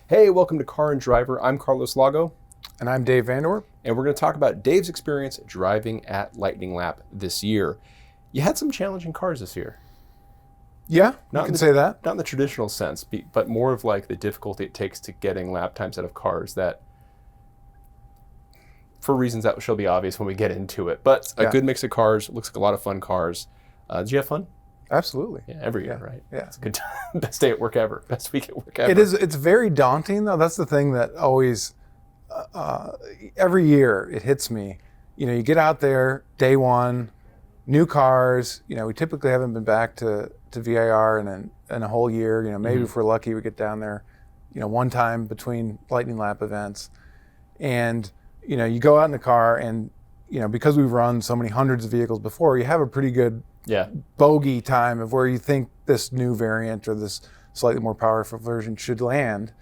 Hey, welcome to Car and Driver. I'm Carlos Lago. And I'm Dave VanderWerp. And we're going to talk about Dave's experience driving at Lightning Lap this year. You had some challenging cars this year. Yeah, you can say that. Not in the traditional sense, but more of like the difficulty it takes to getting lap times out of cars that, for reasons that shall be obvious when we get into it. But a good mix of cars. Looks like a lot of fun cars. Did you have fun? Absolutely. Yeah, every year, right? Yeah. It's a good time. Best day at work ever. Best week at work ever. It is. It's very daunting, though. That's the thing that always, every year it hits me. You know, you get out there, day one, new cars. You know, we typically haven't been back to VIR in a whole year. You know, maybe if we're lucky, we get down there, you know, one time between Lightning Lap events. And, you know, you go out in the car and, you know, because we've run so many hundreds of vehicles before, you have a pretty good bogey time of where you think this new variant or this slightly more powerful version should land.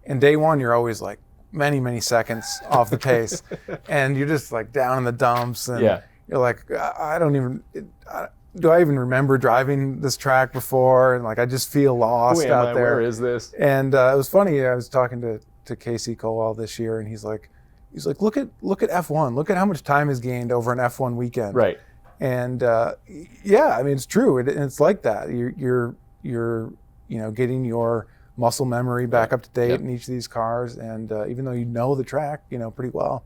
And day one, you're always like many seconds off the pace. And you're just like down in the dumps. And you're like, do I even remember driving this track before? And like, I just feel lost out there. Where is this? And it was funny. I was talking to Casey Colwell this year, and he's like, look at F1. Look at how much time is gained over an F1 weekend. Right. And yeah, I mean, it's true. It's like that. You're you know, getting your muscle memory back up to date in each of these cars. And even though you know the track, you know, pretty well,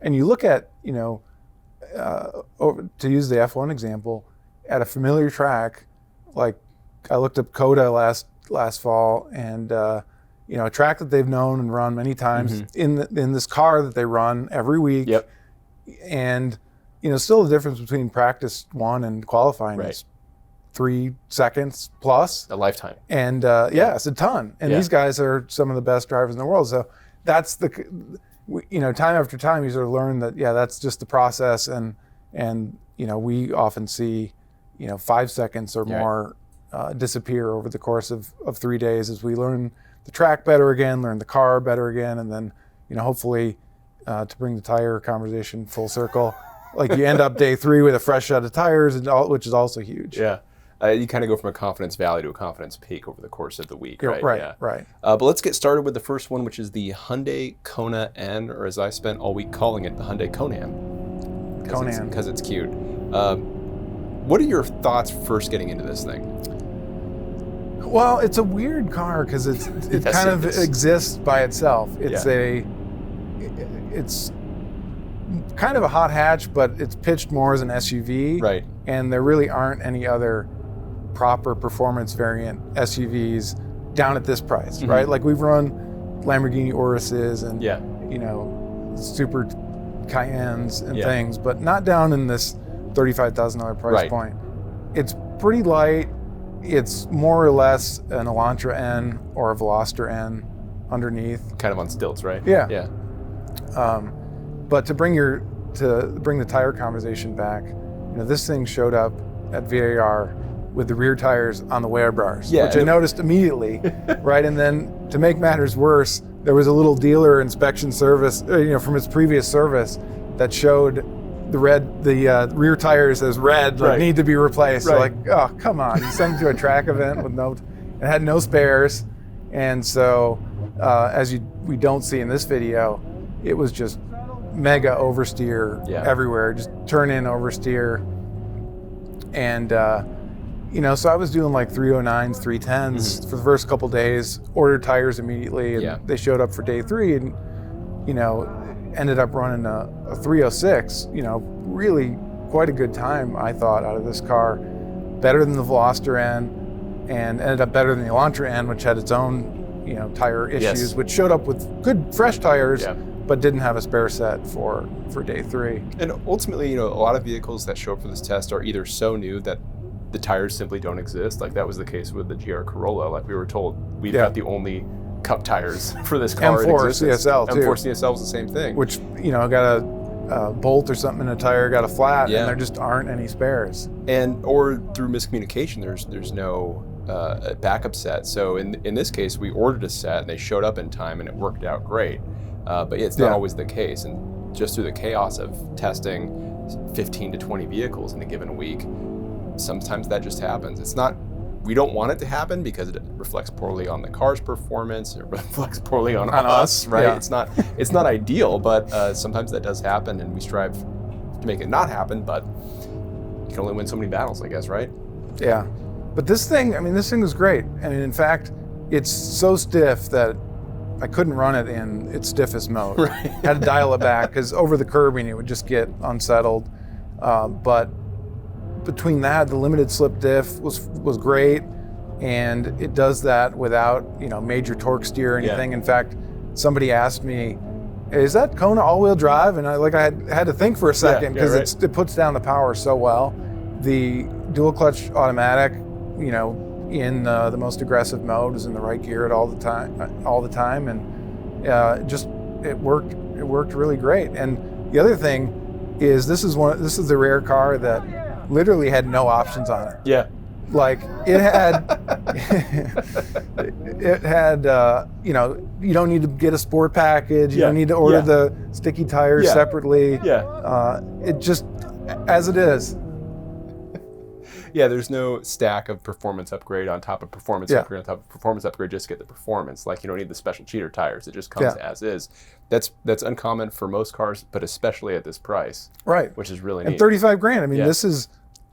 and you look at, you know, to use the F1 example, at a familiar track, like I looked up Coda last fall, and you know, a track that they've known and run many times in this car that they run every week. Yep. And you know, still the difference between practice one and qualifying is 3 seconds plus. A lifetime. And it's a ton. And these guys are some of the best drivers in the world. So that's you know, time after time you sort of learn that, that's just the process. And you know, we often see, you know, 5 seconds or more disappear over the course of 3 days as we learn the track better again, learn the car better again, and then, you know, hopefully to bring the tire conversation full circle, like you end up day 3 with a fresh set of tires, which is also huge. Yeah. You kind of go from a confidence valley to a confidence peak over the course of the week, right? Right. But let's get started with the first one, which is the Hyundai Kona N, or as I spent all week calling it, the Hyundai Kona N. Because it's cute. What are your thoughts first getting into this thing? Well, it's a weird car because it kind of exists by itself. It's kind of a hot hatch, but it's pitched more as an SUV. Right. And there really aren't any other proper performance variant SUVs down at this price, right? Like we've run Lamborghini Uruses and you know, Super Cayennes and things, but not down in this $35,000 price point. It's pretty light. It's more or less an Elantra N or a Veloster N underneath. Kind of on stilts, right? Yeah. But to bring the tire conversation back, you know, this thing showed up at VAR with the rear tires on the wear bars, which I noticed immediately, right? And then to make matters worse, there was a little dealer inspection service, you know, from its previous service that showed the rear tires as red, need to be replaced. So like, oh, come on. You sent it to a track event with it had no spares. And so, as we don't see in this video, it was just mega oversteer everywhere, just turn in oversteer. And, you know, so I was doing like 309s, 310s for the first couple days, ordered tires immediately, and they showed up for day 3 and, you know, ended up running a 306, you know, really quite a good time, I thought, out of this car. Better than the Veloster N, and ended up better than the Elantra N, which had its own, you know, tire issues, which showed up with good fresh tires, but didn't have a spare set for day 3. And ultimately, you know, a lot of vehicles that show up for this test are either so new that the tires simply don't exist. Like that was the case with the GR Corolla. Like we were told, we've got the only cup tires for this car. M4 CSL too. M4 CSL is the same thing. Which, you know, got a bolt or something in a tire, got a flat, and there just aren't any spares. Or through miscommunication, there's no backup set. So in this case, we ordered a set and they showed up in time and it worked out great. But it's not always the case. And just through the chaos of testing 15 to 20 vehicles in a given week, sometimes that just happens. It's not we don't want it to happen because it reflects poorly on the car's performance. It reflects poorly on us, right? Yeah. It's not ideal, but sometimes that does happen, and we strive to make it not happen. But you can only win so many battles, I guess, right? Yeah. But this thing was great, and in fact, it's so stiff that I couldn't run it in its stiffest mode. Right. Had to dial it back because over the curbing it would just get unsettled. But between that, the limited slip diff was great, and it does that without major torque steer or anything. In fact, somebody asked me, "Is that Kona all-wheel drive?" And I had to think for a second because it puts down the power so well. The dual clutch automatic, in the most aggressive mode, is in the right gear at all the time, and it worked really great. And the other thing is this is the rare car that literally had no options on it. Yeah. Like it had you don't need to get a sport package, you don't need to order the sticky tires separately. It just as it is. Yeah, there's no stack of performance upgrade on top of performance upgrade on top of performance upgrade just to get the performance. Like, you don't need the special cheater tires. It just comes as is. That's uncommon for most cars, but especially at this price. Right. Which is really neat. And 35 grand. I mean, this is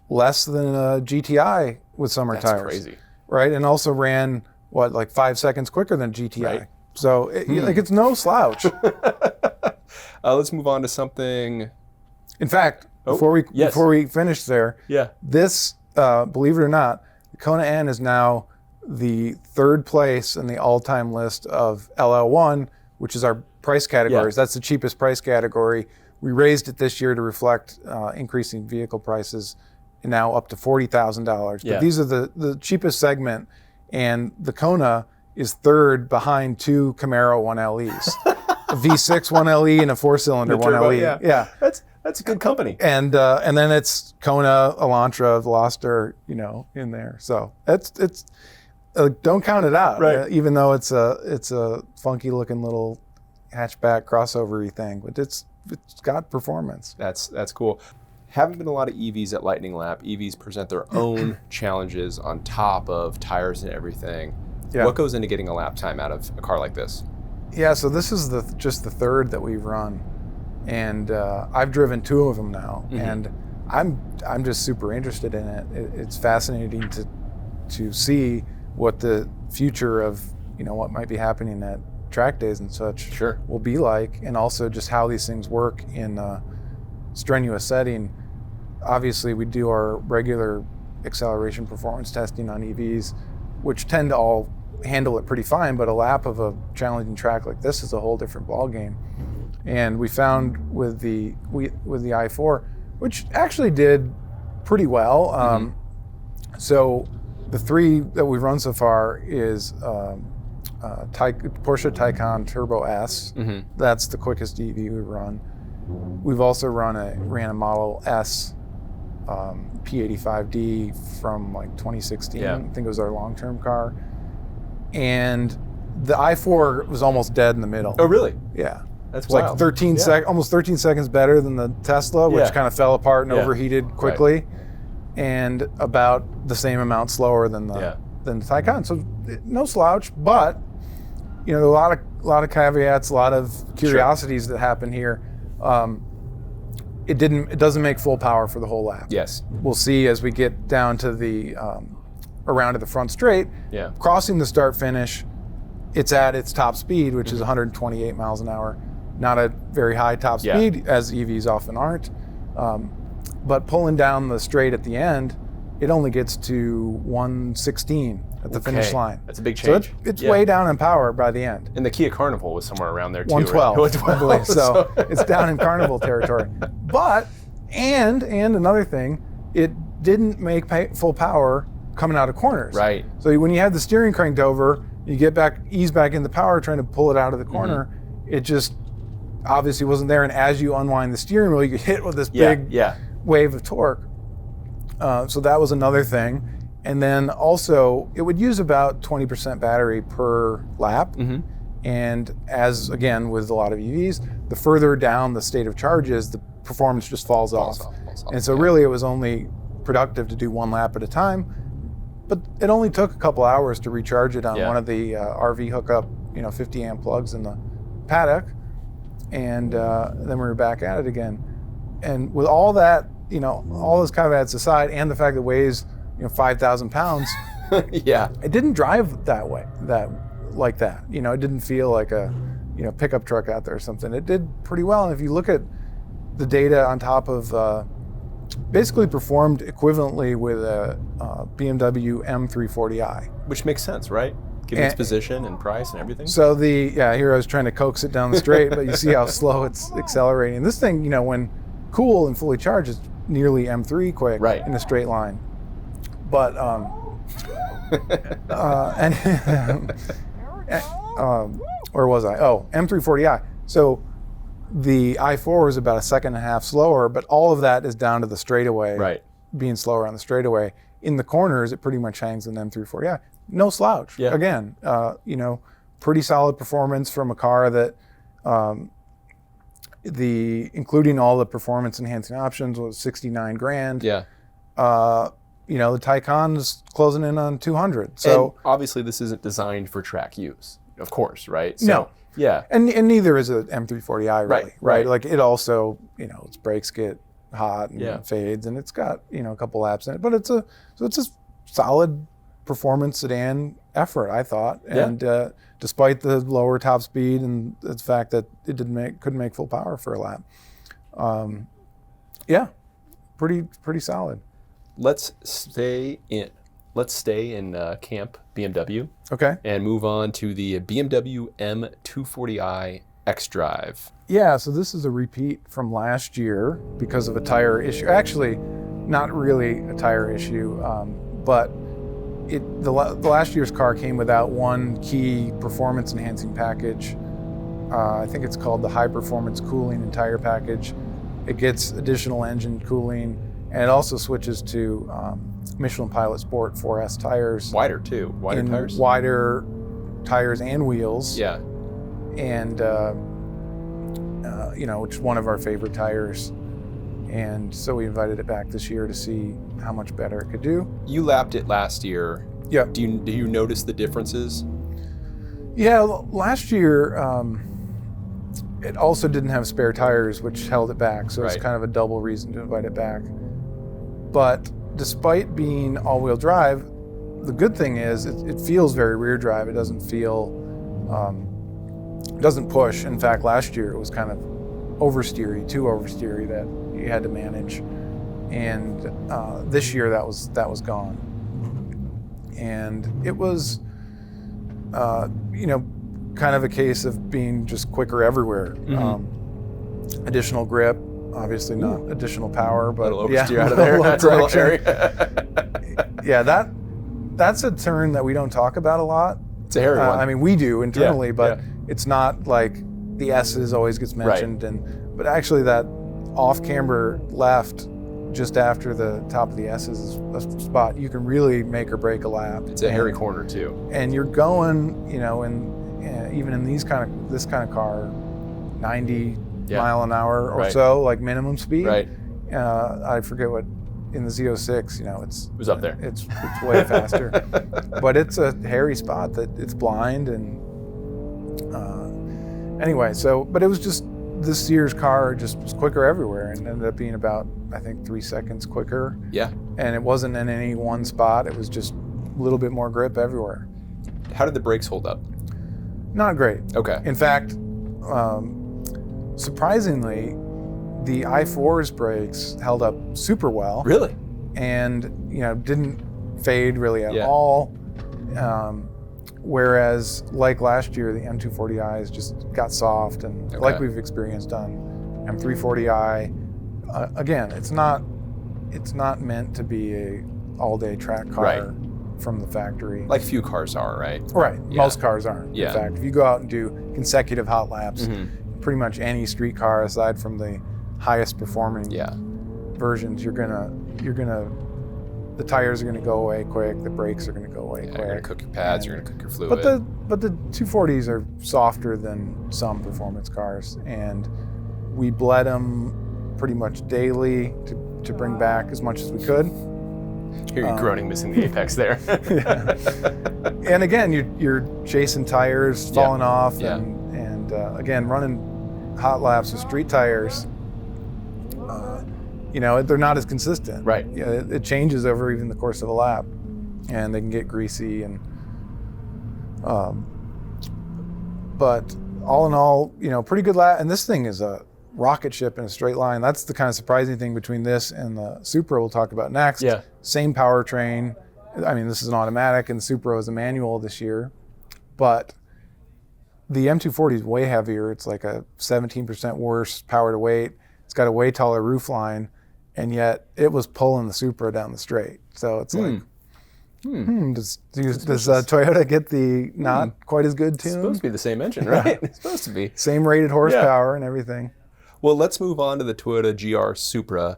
less than a GTI with summer tires. That's crazy. Right? And also ran, like 5 seconds quicker than GTI. Right. So, it's no slouch. Let's move on to something. In fact, before we finish there, this, believe it or not, the Kona N is now the third place in the all-time list of LL1, which is our price categories. That's the cheapest price category. We raised it this year to reflect increasing vehicle prices, and now up to $40,000. But these are the cheapest segment, and the Kona is third behind two Camaro 1LEs, a V6 1LE and a four-cylinder 1LE. Yeah. That's a good company. And then it's Kona, Elantra, Veloster, in there. So it's don't count it out. Right. Even though it's a funky looking little hatchback crossover-y thing, but it's got performance. That's cool. Haven't been a lot of EVs at Lightning Lap. EVs present their own challenges on top of tires and everything. Yeah. What goes into getting a lap time out of a car like this? Yeah, so this is just the third that we've run. And I've driven two of them now, and I'm just super interested in it. It's fascinating to see what the future of what might be happening at track days and such will be like, and also just how these things work in a strenuous setting. Obviously, we do our regular acceleration performance testing on EVs, which tend to all handle it pretty fine, but a lap of a challenging track like this is a whole different ballgame. And we found with the i4, which actually did pretty well. So the three that we've run so far is Porsche Taycan Turbo S. That's the quickest EV we've run. We've also ran a Model S P85D from like 2016. I think it was our long-term car. And the i4 was almost dead in the middle. Oh, really? Yeah. That's like 13 almost 13 seconds better than the Tesla, which kind of fell apart and overheated quickly, and about the same amount slower than the Taycan. So no slouch, but a lot of caveats, a lot of curiosities that happen here. It doesn't make full power for the whole lap. Yes. We'll see as we get down to the around to the front straight. Yeah. Crossing the start finish, it's at its top speed, which is 128 miles an hour. Not a very high top speed, as EVs often aren't. But pulling down the straight at the end, it only gets to 116 at the finish line. That's a big change. So it's way down in power by the end. And the Kia Carnival was somewhere around there too. 112, right? I believe. So it's down in Carnival territory. But, and another thing, it didn't make full power coming out of corners. Right. So when you have the steering cranked over, you ease back into power trying to pull it out of the corner, it just obviously wasn't there. And as you unwind the steering wheel, you get hit with this big wave of torque. So that was another thing. And then also, it would use about 20% battery per lap. And as, again, with a lot of EVs, the further down the state of charge is, the performance just falls off. And so really, it was only productive to do one lap at a time. But it only took a couple hours to recharge it on Yeah. one of the RV hookup, 50 amp plugs in the paddock, and then we were back at it again. And with all that, all those caveats aside, and the fact that it weighs 5,000 pounds, Yeah. it didn't drive that way, like that. It didn't feel like a pickup truck out there or something. It did pretty well. And if you look at the data on top of, basically performed equivalently with a BMW M240i. Which makes sense, right? Given its position and price and everything. So here I was trying to coax it down the straight, but you see how slow it's accelerating. This thing, when cool and fully charged, is nearly M3 quick in a straight line. But where was I? Oh, M240i. So the i4 is about a second and a half slower, but all of that is down to the straightaway, being slower on the straightaway. In the corners, it pretty much hangs in the M240i. No slouch. Yeah. Again, pretty solid performance from a car that, including all the performance enhancing options, was 69 grand. Yeah. The Taycan's closing in on 200. So and obviously this isn't designed for track use, of course, right? So, no. Yeah. And neither is an M240i really, Right. Like it also, its brakes get hot and fades, and it's got, a couple laps in it, but it's a solid performance sedan effort, I thought. And despite the lower top speed and the fact that it couldn't make full power for a lap. Pretty solid. Let's stay in Camp BMW. Okay. And move on to the BMW M240i xDrive. Yeah, so this is a repeat from last year because of a tire issue. Actually, not really a tire issue, but the last year's car came without one key performance enhancing package. I think it's called the high performance cooling and tire package. It gets additional engine cooling, and it also switches to Michelin Pilot Sport 4S tires. Wider too, tires? Wider tires and wheels. Yeah. And, which is one of our favorite tires. And so we invited it back this year to see how much better it could do. You lapped it last year. Yeah. Do you notice the differences? Yeah, last year, it also didn't have spare tires, which held it back. So it's kind of a double reason to invite it back. But despite being all-wheel drive, the good thing is it feels very rear drive. It doesn't feel, it doesn't push. In fact, last year it was kind of too oversteery that you had to manage. And this year that was gone. And it was, kind of a case of being just quicker everywhere. Mm-hmm. Additional grip, obviously not additional power, but oversteer out of there. That's a little area. Yeah, that's a turn that we don't talk about a lot. It's a hairy one. I mean, we do internally, but it's not like the S's always gets mentioned. But actually that off-camber left just after the top of the S's is a spot you can really make or break a lap. It's a hairy corner too. And you're going, even in this kind of car, 90 mile an hour or so, like minimum speed. Right. I forget what, in the Z06, it was up there. It's way faster. But it's a hairy spot that it's blind and anyway, but it was just, this year's car just was quicker everywhere and ended up being about, I think, 3 seconds quicker. Yeah. And it wasn't in any one spot. It was just a little bit more grip everywhere. How did the brakes hold up? Not great. Okay. In fact, surprisingly, the i4's brakes held up super well. Really? And, didn't fade really at all. Whereas, like last year, the M240i's just got soft, and like we've experienced on M340i. Again, it's not meant to be a all-day track car from the factory. Like few cars are, right? Right. Yeah. Most cars aren't. Yeah. In fact, if you go out and do consecutive hot laps, pretty much any street car, aside from the highest performing versions, the tires are going to go away quick, the brakes are going to go away quick. You're going to cook your pads, you're going to cook your fluid. But the 240s are softer than some performance cars, and we bled them pretty much daily to bring back as much as we could. Hear you groaning, missing the apex there. Yeah. And again, you're chasing tires, falling off, and again, running hot laps with street tires. They're not as consistent. Right. It changes over even the course of a lap, and they can get greasy. And but all in all, pretty good lap. And this thing is a rocket ship in a straight line. That's the kind of surprising thing between this and the Supra we'll talk about next. Yeah. Same powertrain. I mean, this is an automatic, and the Supra is a manual this year, but the M240 is way heavier. It's like a 17% worse power to weight. It's got a way taller roofline, and yet it was pulling the Supra down the straight. So it's like, does Toyota get the not quite as good tune? It's supposed to be the same engine, right? It's supposed to be. Same rated horsepower and everything. Well, let's move on to the Toyota GR Supra.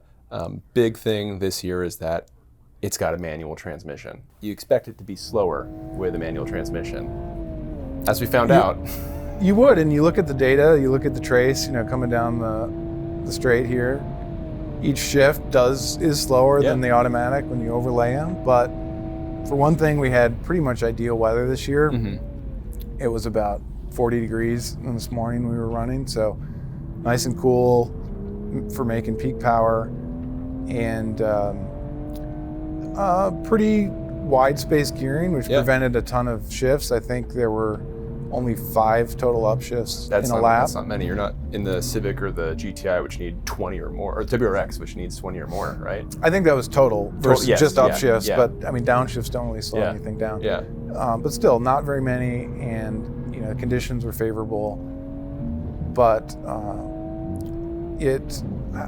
Big thing this year is that it's got a manual transmission. You expect it to be slower with a manual transmission. As we found out. You would, and you look at the data, you look at the trace, coming down the straight here. Each shift is slower than the automatic when you overlay them, but for one thing, we had pretty much ideal weather this year. It was about 40 degrees this morning we were running, so nice and cool for making peak power, and pretty wide space gearing, which prevented a ton of shifts. I think there were only 5 total upshifts in a lap. That's not many. You're not in the Civic or the GTI, which need 20 or more, or WRX, which needs 20 or more, right? I think that was total versus just upshifts, but I mean, downshifts don't really slow anything down. Yeah. But still, not very many, and conditions were favorable. But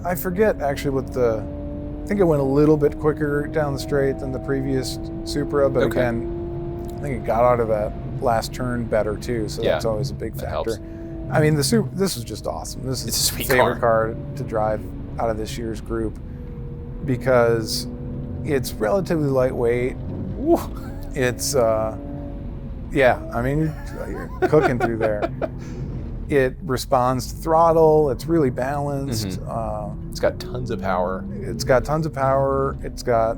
I forget actually I think it went a little bit quicker down the straight than the previous Supra, but again, I think it got out of that last turn better too, so that's always a big factor. I mean, this was just awesome. This is my favorite car to drive out of this year's group because it's relatively lightweight. It's I mean, you're cooking through there. It responds to throttle. It's really balanced. It's got tons of power. It's got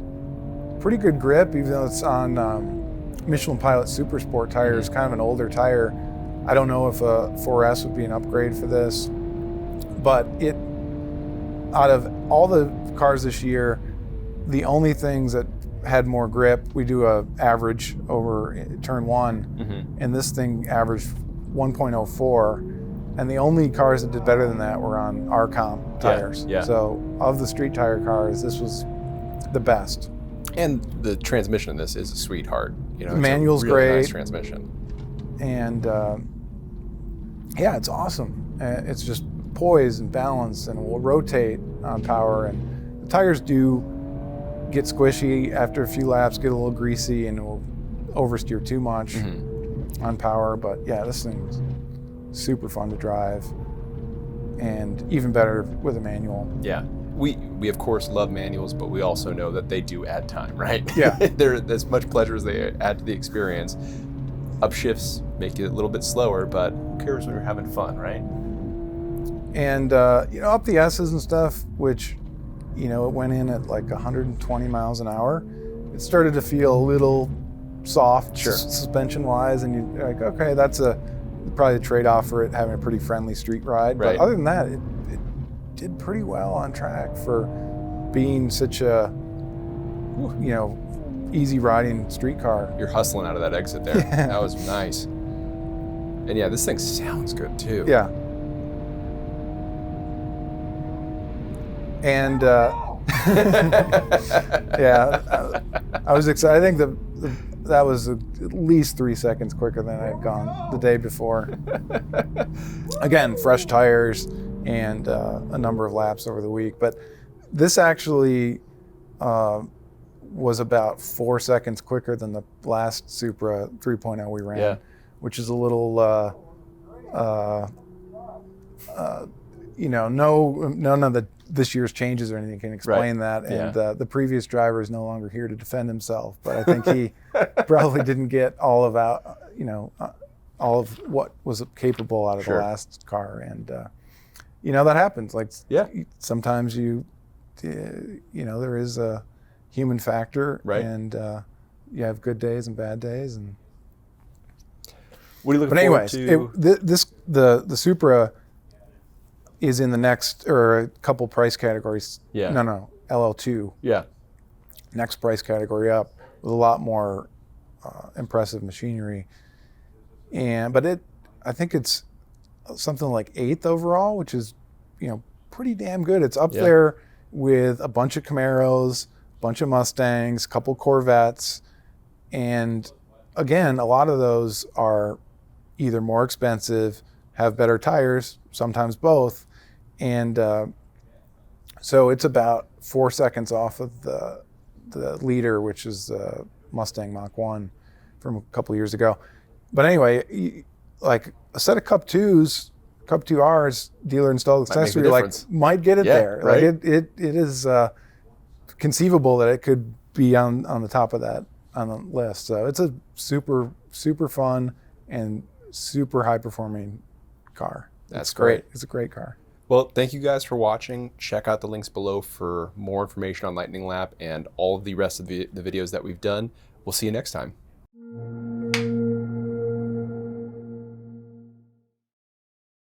pretty good grip, even though it's on Michelin Pilot Super Sport tires, kind of an older tire. I don't know if a 4S would be an upgrade for this, but out of all the cars this year, the only things that had more grip, we do a average over turn 1, and this thing averaged 1.04. And the only cars that did better than that were on R-Comp tires. So of the street tire cars, this was the best. And the transmission in this is a sweetheart. The manual's great. Nice transmission. And it's awesome. It's just poised and balanced, and will rotate on power. And the tires do get squishy after a few laps, get a little greasy, and it will oversteer too much on power. But this thing's super fun to drive, and even better with a manual. Yeah. We of course love manuals, but we also know that they do add time, right? Yeah. They're as much pleasure as they add to the experience. Upshifts make it a little bit slower, but who cares when you're having fun, right? And up the S's and stuff, which it went in at like 120 miles an hour. It started to feel a little soft suspension-wise, and you're like, okay, that's probably a trade-off for it having a pretty friendly street ride. But other than that, it did pretty well on track for being such a easy riding street car. You're hustling out of that exit there. That was nice. And this thing sounds good too. Yeah. And I was excited. I think that was at least 3 seconds quicker than I had gone the day before. Again, fresh tires and a number of laps over the week. But this actually was about 4 seconds quicker than the last Supra 3.0 we ran, which is a little, none of this year's changes or anything can explain that. And the previous driver is no longer here to defend himself, but I think he probably didn't get all of what was capable out of the last car. And, that happens. Like, sometimes there is a human factor, right? And you have good days and bad days. And what are you looking anyways, forward to? The Supra is in the next, or a couple price categories. Yeah. No, LL2. Yeah. Next price category up with a lot more impressive machinery. But I think it's something like 8th overall, which is, pretty damn good. It's up there with a bunch of Camaros, a bunch of Mustangs, a couple Corvettes, and again, a lot of those are either more expensive, have better tires, sometimes both, and so it's about 4 seconds off of the leader, which is the Mustang Mach 1 from a couple of years ago. But anyway, like a set of Cup 2s, Cup 2Rs, dealer installed accessory, might get it there. Right? Like it is conceivable that it could be on the top of that on the list. So it's a super, super fun and super high performing car. That's great. It's a great car. Well, thank you guys for watching. Check out the links below for more information on Lightning Lap and all of the rest of the videos that we've done. We'll see you next time.